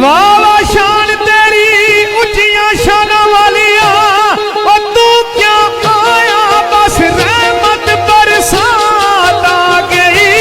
वाला शान तेरी ऊंचियां शाना वालिया, और तू क्या आया बस रहमत बरसात आ गई।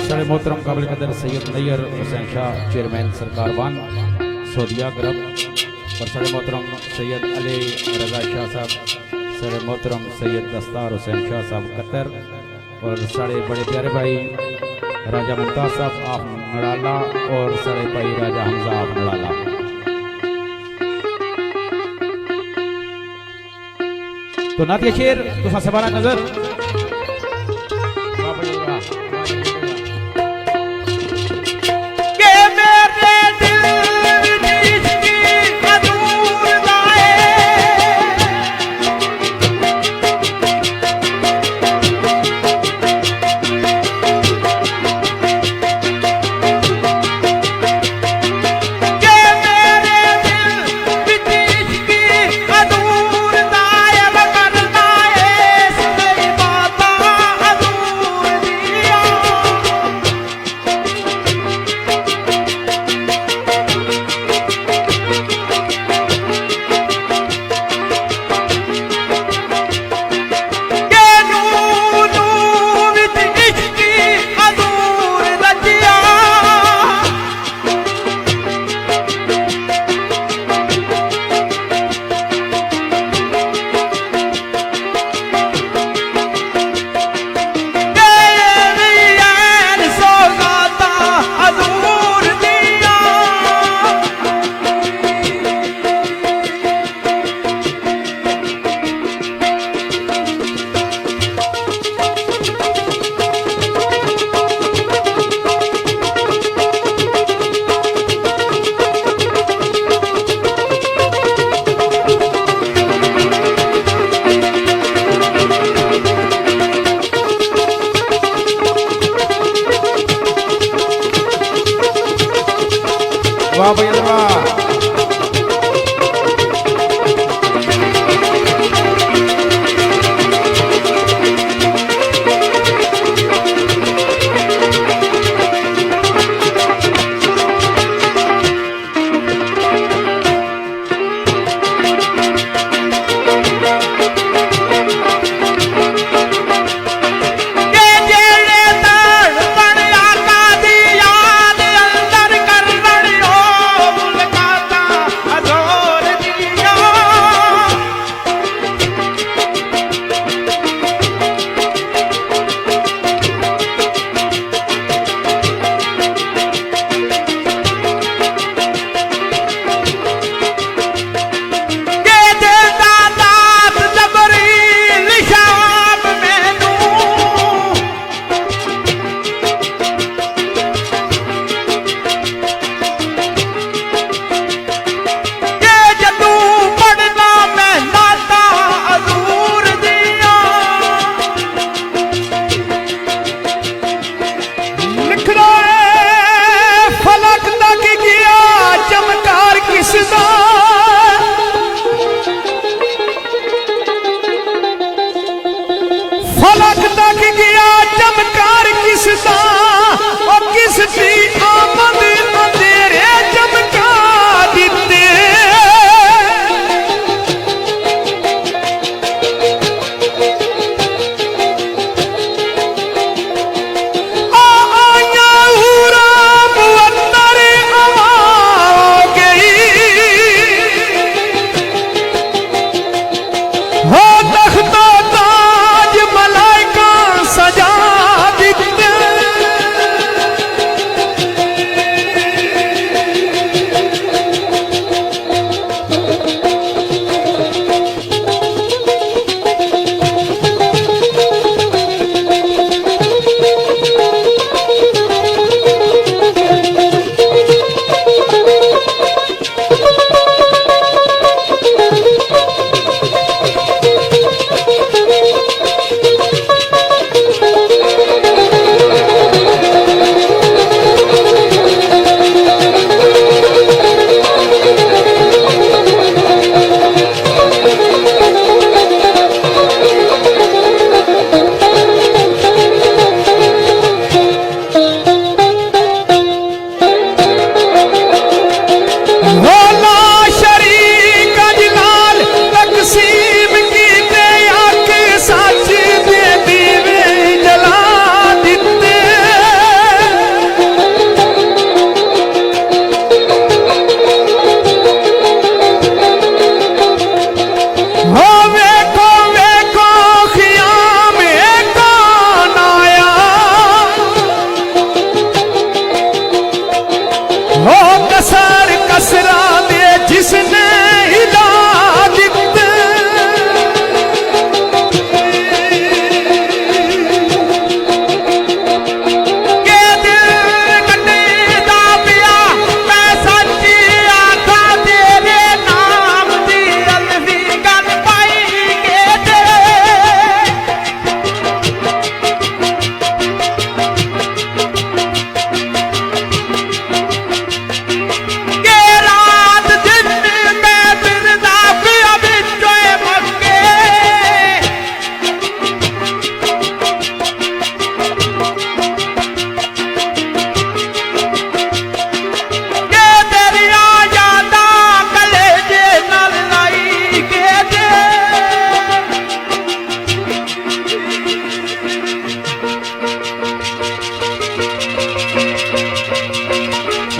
सरे मोहतरम काबिल कदर सैयद नैयर हुसैन शाह चेयरमैन सरकार वन सऊदिया ग्रुप और सरे मोहतरम सैयद अली रजा शाह साहब, सरे मोहतरम सैयद दस्तार हुसैन शाह साहब कतर और सारे बड़े प्यारे भाई राजा मुमताज साहब आप नड़ाला और सारे भाई राजा हमजा आप नड़ाला। तो नातिया शेर तुसा सबाना नजर वाह भैया वाह। के जेड़े ताड़ पण आका दी याद अंदर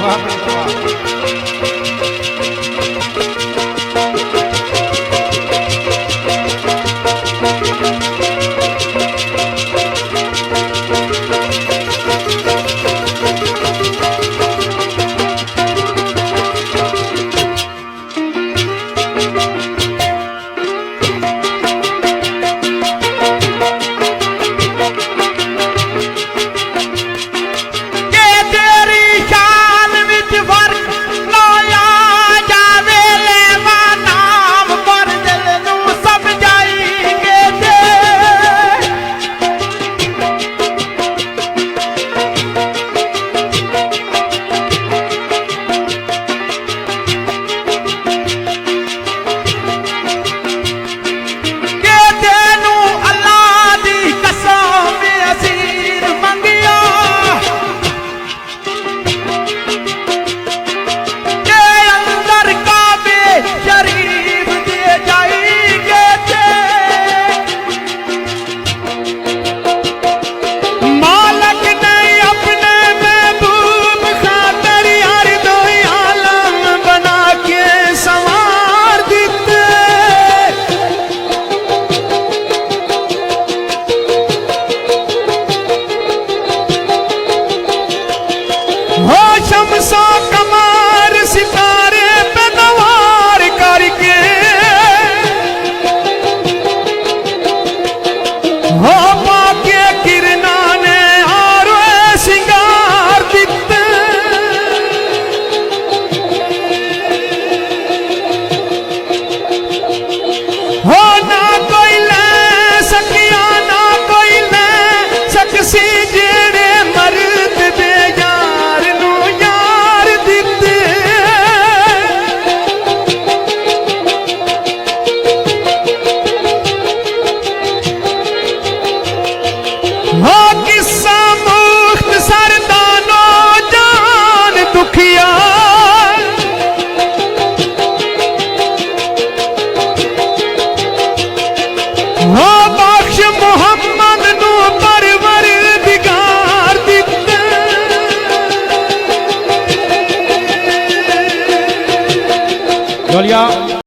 वाह वाह। शमसा कमार सितारे पे नवार करके हो पाके किरना ने और सिंगार दिते हो ना कोई ले सकिया ना कोई ले सकसी जेड़े मर्द बेजार नू यार दिते हो किस्सा मुख्तसर दानो जान दुखिया हो बख्श मुहम्मद नू परवरदिगार दिते जोलिया